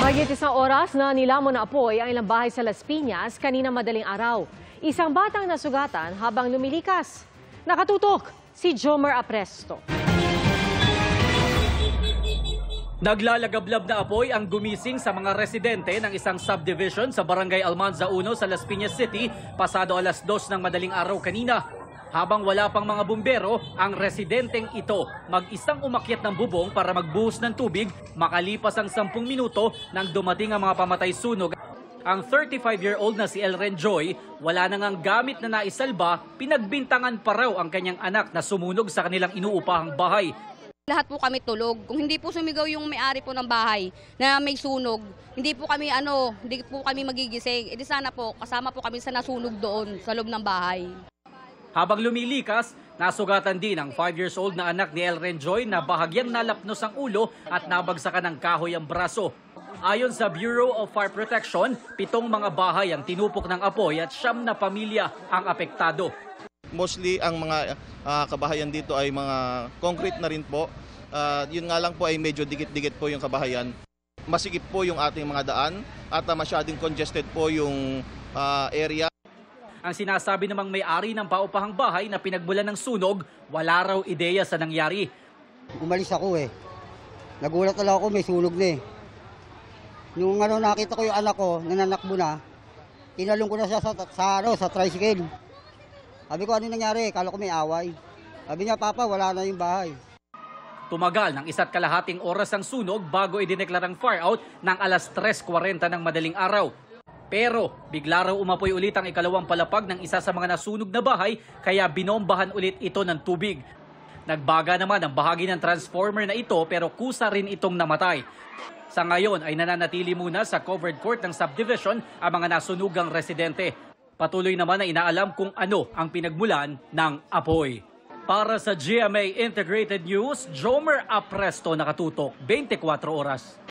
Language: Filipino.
Mahigit isang oras na nilamon na apoy ang ilang bahay sa Las Piñas kanina madaling araw. Isang batang nasugatan habang lumilikas. Nakatutok si Jomer Apresto. Naglalagablab na apoy ang gumising sa mga residente ng isang subdivision sa Barangay Almanza 1 sa Las Piñas City pasado alas 2 ng madaling araw kanina. Habang wala pang mga bumbero, ang residenteng ito mag-isang umakyat ng bubong para magbuhos ng tubig makalipas ang 10 minuto nang dumating ang mga pamatay sunog. Ang 35-year-old na si Elren Joy, wala nang ang gamit na naisalba, pinagbintangan pa raw ang kanyang anak na sumunog sa kanilang inuupahang bahay. Lahat po kami tulog. Kung hindi po sumigaw yung may-ari po ng bahay na may sunog, hindi po kami magigising. Di sana po kasama po kami sa nasunog doon sa loob ng bahay. Habang lumilikas, nasugatan din ang 5 years old na anak ni Elren Joy na bahagyang nalapnos ang ulo at nabagsakan ng kahoy ang braso. Ayon sa Bureau of Fire Protection, 7 mga bahay ang tinupok ng apoy at 9 na pamilya ang apektado. Mostly ang mga kabahayan dito ay mga concrete na rin po. Yun nga lang po ay medyo dikit-dikit po yung kabahayan. Masikip po yung ating mga daan at masyadong congested po yung area. Ang sinasabi namang may-ari ng paupahang bahay na pinagmulan ng sunog, wala raw ideya sa nangyari. Umalis ako Nagulat na lang ako, may sunog na Nung nakita ko yung anak ko, nananakbo na, tinalong ko na siya sa tricycle. Sabi ko, ano nangyari? Kala ko may away. Sabi niya, Papa, wala na yung bahay. Tumagal ng 1.5 oras ang sunog bago idineklarang fire out ng alas 3:40 ng madaling araw. Pero bigla raw umapoy ulit ang ikalawang palapag ng isa sa mga nasunog na bahay kaya binombahan ulit ito ng tubig. Nagbaga naman ang bahagi ng transformer na ito pero kusa rin itong namatay. Sa ngayon ay nananatili muna sa covered court ng subdivision ang mga nasunugang residente. Patuloy naman na inaalam kung ano ang pinagmulan ng apoy. Para sa GMA Integrated News, Jomer Apresto, nakatutok 24 oras.